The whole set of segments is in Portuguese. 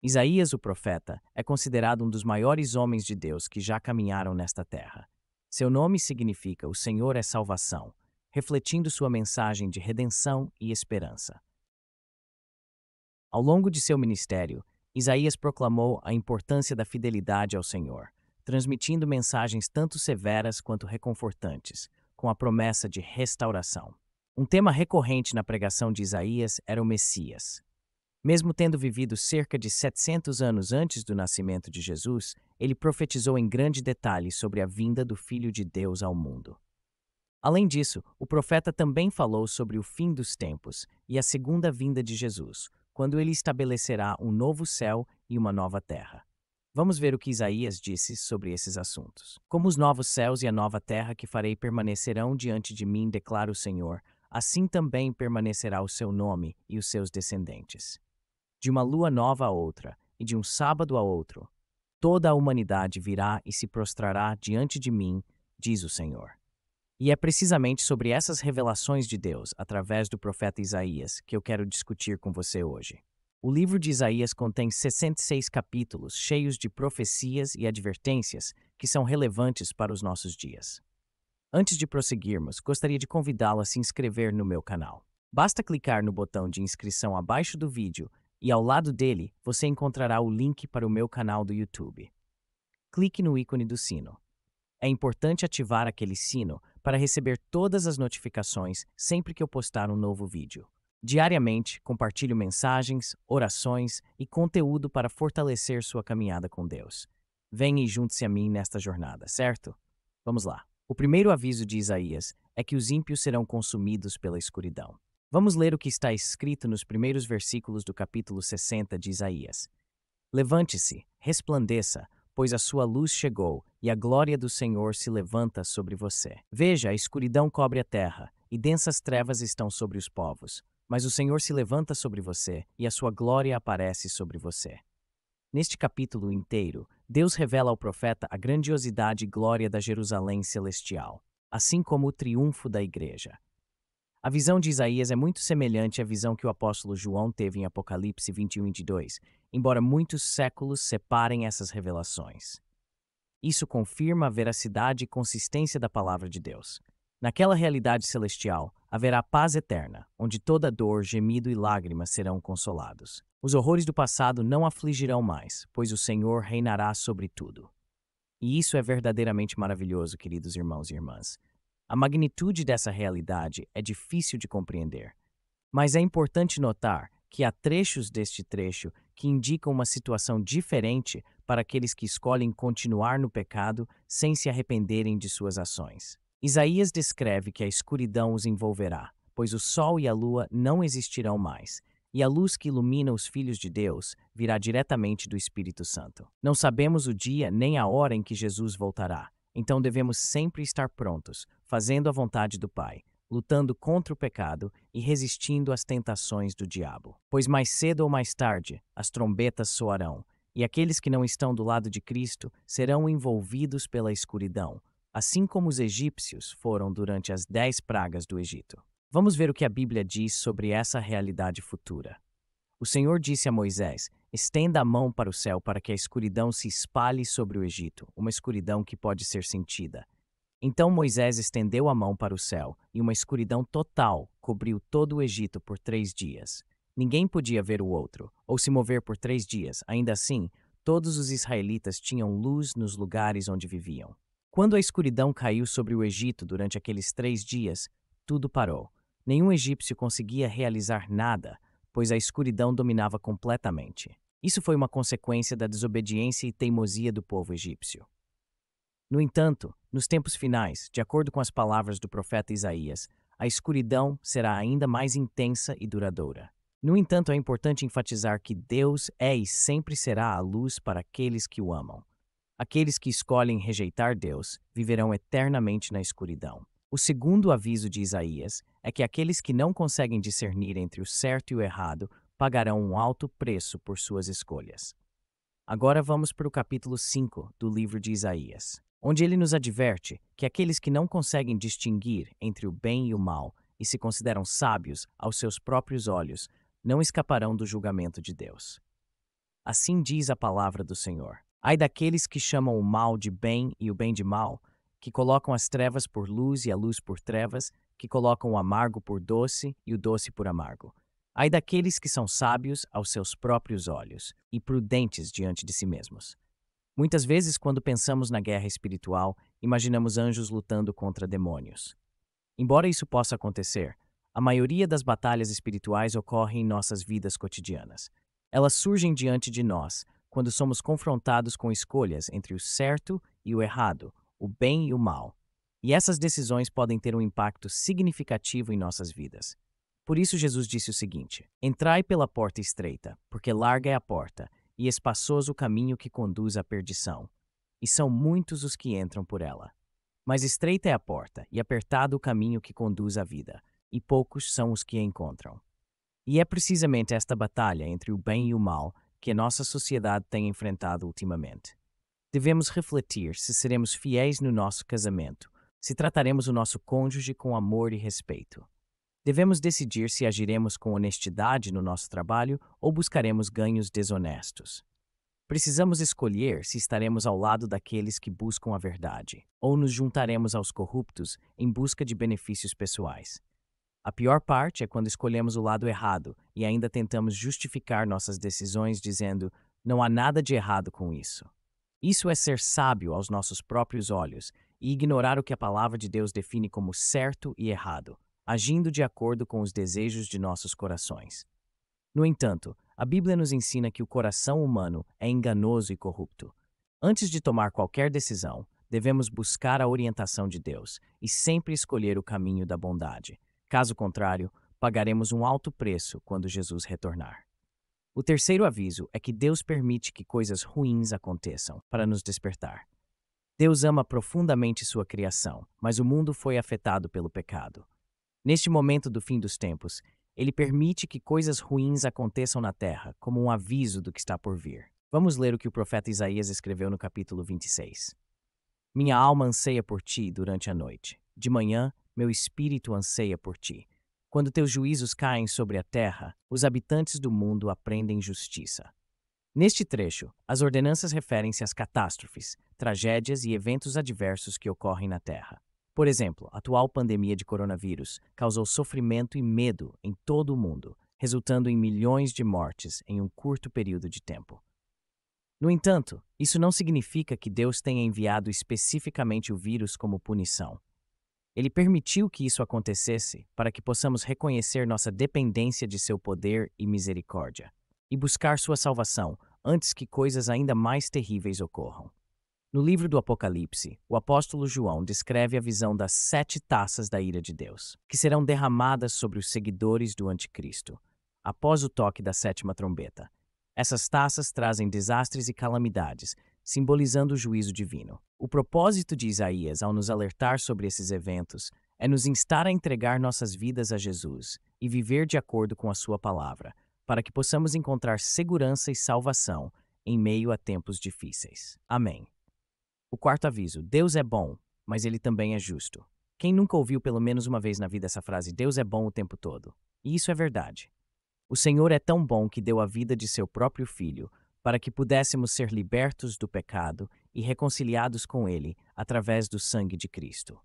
Isaías, o profeta, é considerado um dos maiores homens de Deus que já caminharam nesta terra. Seu nome significa "O Senhor é salvação", refletindo sua mensagem de redenção e esperança. Ao longo de seu ministério, Isaías proclamou a importância da fidelidade ao Senhor, transmitindo mensagens tanto severas quanto reconfortantes, com a promessa de restauração. Um tema recorrente na pregação de Isaías era o Messias. Mesmo tendo vivido cerca de 700 anos antes do nascimento de Jesus, ele profetizou em grande detalhe sobre a vinda do Filho de Deus ao mundo. Além disso, o profeta também falou sobre o fim dos tempos e a segunda vinda de Jesus, quando ele estabelecerá um novo céu e uma nova terra. Vamos ver o que Isaías disse sobre esses assuntos. Como os novos céus e a nova terra que farei permanecerão diante de mim, declara o Senhor, assim também permanecerá o seu nome e os seus descendentes. De uma lua nova a outra, e de um sábado a outro, toda a humanidade virá e se prostrará diante de mim, diz o Senhor. E é precisamente sobre essas revelações de Deus, através do profeta Isaías, que eu quero discutir com você hoje. O livro de Isaías contém 66 capítulos cheios de profecias e advertências que são relevantes para os nossos dias. Antes de prosseguirmos, gostaria de convidá-lo a se inscrever no meu canal. Basta clicar no botão de inscrição abaixo do vídeo e ao lado dele você encontrará o link para o meu canal do YouTube. Clique no ícone do sino. É importante ativar aquele sino para receber todas as notificações sempre que eu postar um novo vídeo. Diariamente, compartilho mensagens, orações e conteúdo para fortalecer sua caminhada com Deus. Venha e junte-se a mim nesta jornada, certo? Vamos lá. O primeiro aviso de Isaías é que os ímpios serão consumidos pela escuridão. Vamos ler o que está escrito nos primeiros versículos do capítulo 60 de Isaías. Levante-se, resplandeça, pois a sua luz chegou e a glória do Senhor se levanta sobre você. Veja, a escuridão cobre a terra e densas trevas estão sobre os povos, mas o Senhor se levanta sobre você e a sua glória aparece sobre você. Neste capítulo inteiro, Deus revela ao profeta a grandiosidade e glória da Jerusalém celestial, assim como o triunfo da igreja. A visão de Isaías é muito semelhante à visão que o apóstolo João teve em Apocalipse 21 e 22, embora muitos séculos separem essas revelações. Isso confirma a veracidade e consistência da palavra de Deus. Naquela realidade celestial, haverá paz eterna, onde toda dor, gemido e lágrimas serão consolados. Os horrores do passado não afligirão mais, pois o Senhor reinará sobre tudo. E isso é verdadeiramente maravilhoso, queridos irmãos e irmãs. A magnitude dessa realidade é difícil de compreender, mas é importante notar que há trechos deste trecho que indicam uma situação diferente para aqueles que escolhem continuar no pecado sem se arrependerem de suas ações. Isaías descreve que a escuridão os envolverá, pois o sol e a lua não existirão mais, e a luz que ilumina os filhos de Deus virá diretamente do Espírito Santo. Não sabemos o dia nem a hora em que Jesus voltará, então devemos sempre estar prontos, fazendo a vontade do Pai, lutando contra o pecado e resistindo às tentações do diabo. Pois mais cedo ou mais tarde, as trombetas soarão, e aqueles que não estão do lado de Cristo serão envolvidos pela escuridão, assim como os egípcios foram durante as 10 pragas do Egito. Vamos ver o que a Bíblia diz sobre essa realidade futura. O Senhor disse a Moisés: estenda a mão para o céu para que a escuridão se espalhe sobre o Egito, uma escuridão que pode ser sentida. Então Moisés estendeu a mão para o céu, e uma escuridão total cobriu todo o Egito por 3 dias. Ninguém podia ver o outro, ou se mover por 3 dias. Ainda assim, todos os israelitas tinham luz nos lugares onde viviam. Quando a escuridão caiu sobre o Egito durante aqueles 3 dias, tudo parou. Nenhum egípcio conseguia realizar nada, pois a escuridão dominava completamente. Isso foi uma consequência da desobediência e teimosia do povo egípcio. No entanto, nos tempos finais, de acordo com as palavras do profeta Isaías, a escuridão será ainda mais intensa e duradoura. No entanto, é importante enfatizar que Deus é e sempre será a luz para aqueles que o amam. Aqueles que escolhem rejeitar Deus viverão eternamente na escuridão. O segundo aviso de Isaías é que aqueles que não conseguem discernir entre o certo e o errado pagarão um alto preço por suas escolhas. Agora vamos para o capítulo 5 do livro de Isaías, onde ele nos adverte que aqueles que não conseguem distinguir entre o bem e o mal e se consideram sábios aos seus próprios olhos não escaparão do julgamento de Deus. Assim diz a palavra do Senhor. Ai daqueles que chamam o mal de bem e o bem de mal, que colocam as trevas por luz e a luz por trevas, que colocam o amargo por doce e o doce por amargo. Ai daqueles que são sábios aos seus próprios olhos e prudentes diante de si mesmos. Muitas vezes, quando pensamos na guerra espiritual, imaginamos anjos lutando contra demônios. Embora isso possa acontecer, a maioria das batalhas espirituais ocorre em nossas vidas cotidianas. Elas surgem diante de nós quando somos confrontados com escolhas entre o certo e o errado, o bem e o mal. E essas decisões podem ter um impacto significativo em nossas vidas. Por isso, Jesus disse o seguinte: Entrai pela porta estreita, porque larga é a porta, e espaçoso o caminho que conduz à perdição. E são muitos os que entram por ela. Mas estreita é a porta, e apertado o caminho que conduz à vida, e poucos são os que a encontram. E é precisamente esta batalha entre o bem e o mal que a nossa sociedade tem enfrentado ultimamente. Devemos refletir se seremos fiéis no nosso casamento, se trataremos o nosso cônjuge com amor e respeito. Devemos decidir se agiremos com honestidade no nosso trabalho ou buscaremos ganhos desonestos. Precisamos escolher se estaremos ao lado daqueles que buscam a verdade, ou nos juntaremos aos corruptos em busca de benefícios pessoais. A pior parte é quando escolhemos o lado errado e ainda tentamos justificar nossas decisões dizendo: não há nada de errado com isso. Isso é ser sábio aos nossos próprios olhos e ignorar o que a palavra de Deus define como certo e errado, agindo de acordo com os desejos de nossos corações. No entanto, a Bíblia nos ensina que o coração humano é enganoso e corrupto. Antes de tomar qualquer decisão, devemos buscar a orientação de Deus e sempre escolher o caminho da bondade. Caso contrário, pagaremos um alto preço quando Jesus retornar. O terceiro aviso é que Deus permite que coisas ruins aconteçam para nos despertar. Deus ama profundamente sua criação, mas o mundo foi afetado pelo pecado. Neste momento do fim dos tempos, Ele permite que coisas ruins aconteçam na terra, como um aviso do que está por vir. Vamos ler o que o profeta Isaías escreveu no capítulo 26. Minha alma anseia por ti durante a noite. De manhã, meu espírito anseia por ti. Quando teus juízos caem sobre a terra, os habitantes do mundo aprendem justiça. Neste trecho, as ordenanças referem-se às catástrofes, tragédias e eventos adversos que ocorrem na terra. Por exemplo, a atual pandemia de coronavírus causou sofrimento e medo em todo o mundo, resultando em milhões de mortes em um curto período de tempo. No entanto, isso não significa que Deus tenha enviado especificamente o vírus como punição. Ele permitiu que isso acontecesse para que possamos reconhecer nossa dependência de seu poder e misericórdia, e buscar sua salvação antes que coisas ainda mais terríveis ocorram. No livro do Apocalipse, o apóstolo João descreve a visão das 7 taças da ira de Deus, que serão derramadas sobre os seguidores do Anticristo, após o toque da 7ª trombeta. Essas taças trazem desastres e calamidades, simbolizando o juízo divino. O propósito de Isaías ao nos alertar sobre esses eventos é nos instar a entregar nossas vidas a Jesus e viver de acordo com a sua palavra, para que possamos encontrar segurança e salvação em meio a tempos difíceis. Amém. O quarto aviso: Deus é bom, mas Ele também é justo. Quem nunca ouviu pelo menos uma vez na vida essa frase, Deus é bom o tempo todo? E isso é verdade. O Senhor é tão bom que deu a vida de seu próprio Filho, para que pudéssemos ser libertos do pecado e reconciliados com Ele através do sangue de Cristo.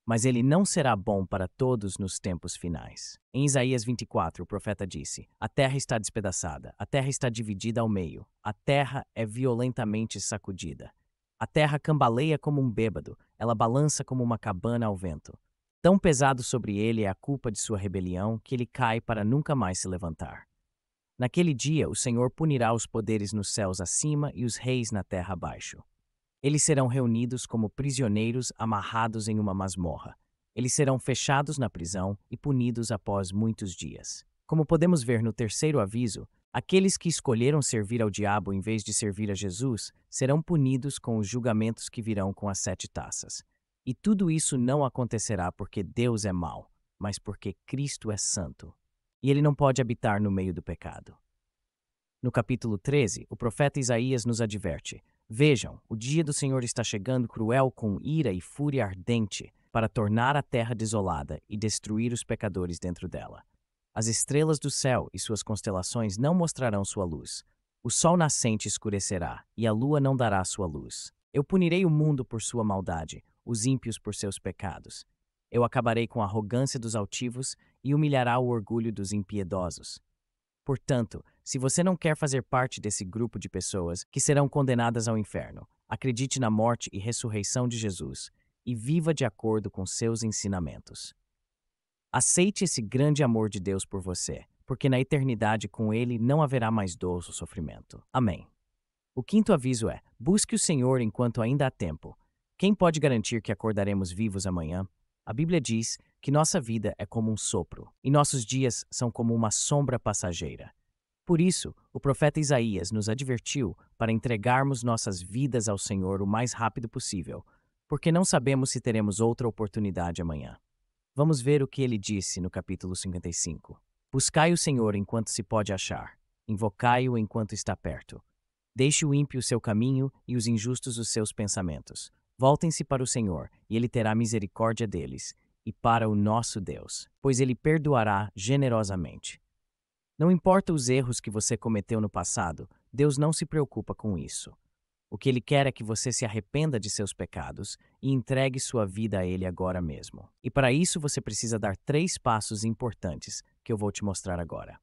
Mas Ele não será bom para todos nos tempos finais. Em Isaías 24, o profeta disse: a terra está despedaçada, a terra está dividida ao meio, a terra é violentamente sacudida. A terra cambaleia como um bêbado, ela balança como uma cabana ao vento. Tão pesado sobre ele é a culpa de sua rebelião que ele cai para nunca mais se levantar. Naquele dia, o Senhor punirá os poderes nos céus acima e os reis na terra abaixo. Eles serão reunidos como prisioneiros amarrados em uma masmorra. Eles serão fechados na prisão e punidos após muitos dias. Como podemos ver no terceiro aviso, aqueles que escolheram servir ao diabo em vez de servir a Jesus serão punidos com os julgamentos que virão com as 7 taças. E tudo isso não acontecerá porque Deus é mau, mas porque Cristo é santo. E Ele não pode habitar no meio do pecado. No capítulo 13, o profeta Isaías nos adverte: vejam, o dia do Senhor está chegando cruel com ira e fúria ardente para tornar a terra desolada e destruir os pecadores dentro dela. As estrelas do céu e suas constelações não mostrarão sua luz. O sol nascente escurecerá, e a lua não dará sua luz. Eu punirei o mundo por sua maldade, os ímpios por seus pecados. Eu acabarei com a arrogância dos altivos e humilhará o orgulho dos impiedosos. Portanto, se você não quer fazer parte desse grupo de pessoas que serão condenadas ao inferno, acredite na morte e ressurreição de Jesus e viva de acordo com seus ensinamentos. Aceite esse grande amor de Deus por você, porque na eternidade com Ele não haverá mais dor ou sofrimento. Amém. O quinto aviso é: busque o Senhor enquanto ainda há tempo. Quem pode garantir que acordaremos vivos amanhã? A Bíblia diz que nossa vida é como um sopro, e nossos dias são como uma sombra passageira. Por isso, o profeta Isaías nos advertiu para entregarmos nossas vidas ao Senhor o mais rápido possível, porque não sabemos se teremos outra oportunidade amanhã. Vamos ver o que ele disse no capítulo 55. Buscai o Senhor enquanto se pode achar, invocai-o enquanto está perto. Deixe o ímpio o seu caminho e os injustos os seus pensamentos. Voltem-se para o Senhor, e Ele terá misericórdia deles, e para o nosso Deus, pois Ele perdoará generosamente. Não importa os erros que você cometeu no passado, Deus não se preocupa com isso. O que Ele quer é que você se arrependa de seus pecados e entregue sua vida a Ele agora mesmo. E para isso você precisa dar 3 passos importantes que eu vou te mostrar agora.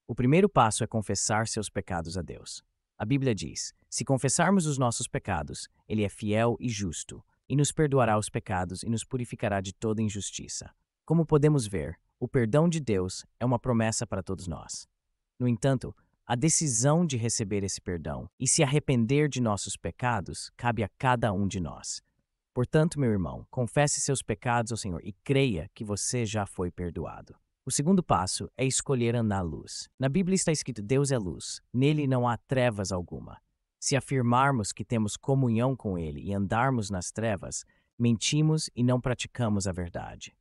O primeiro passo é confessar seus pecados a Deus. A Bíblia diz: se confessarmos os nossos pecados, Ele é fiel e justo, e nos perdoará os pecados e nos purificará de toda injustiça. Como podemos ver, o perdão de Deus é uma promessa para todos nós. No entanto, a decisão de receber esse perdão e se arrepender de nossos pecados cabe a cada um de nós. Portanto, meu irmão, confesse seus pecados ao Senhor e creia que você já foi perdoado. O segundo passo é escolher andar à luz. Na Bíblia está escrito: Deus é luz, nele não há trevas alguma. Se afirmarmos que temos comunhão com Ele e andarmos nas trevas, mentimos e não praticamos a verdade.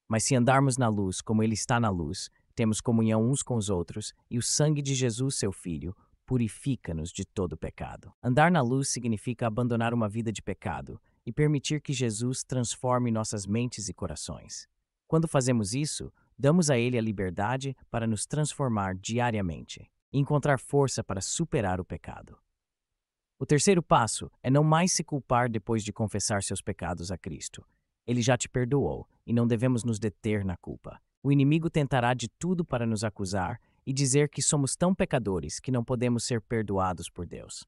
Mas se andarmos na luz como Ele está na luz, temos comunhão uns com os outros, e o sangue de Jesus, seu Filho, purifica-nos de todo pecado. Andar na luz significa abandonar uma vida de pecado e permitir que Jesus transforme nossas mentes e corações. Quando fazemos isso, damos a Ele a liberdade para nos transformar diariamente e encontrar força para superar o pecado. O terceiro passo é não mais se culpar depois de confessar seus pecados a Cristo. Ele já te perdoou e não devemos nos deter na culpa. O inimigo tentará de tudo para nos acusar e dizer que somos tão pecadores que não podemos ser perdoados por Deus.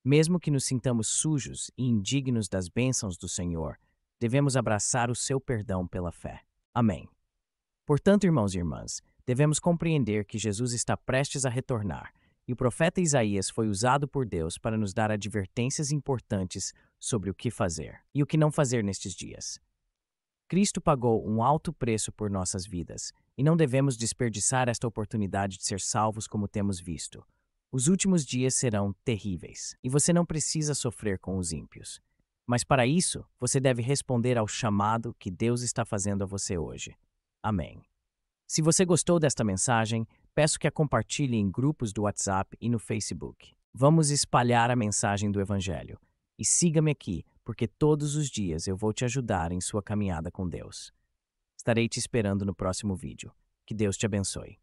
Mesmo que nos sintamos sujos e indignos das bênçãos do Senhor, devemos abraçar o seu perdão pela fé. Amém. Portanto, irmãos e irmãs, devemos compreender que Jesus está prestes a retornar, e o profeta Isaías foi usado por Deus para nos dar advertências importantes sobre o que fazer e o que não fazer nestes dias. Cristo pagou um alto preço por nossas vidas, e não devemos desperdiçar esta oportunidade de ser salvos como temos visto. Os últimos dias serão terríveis, e você não precisa sofrer com os ímpios. Mas para isso, você deve responder ao chamado que Deus está fazendo a você hoje. Amém. Se você gostou desta mensagem, peço que a compartilhe em grupos do WhatsApp e no Facebook. Vamos espalhar a mensagem do Evangelho. E siga-me aqui, porque todos os dias eu vou te ajudar em sua caminhada com Deus. Estarei te esperando no próximo vídeo. Que Deus te abençoe.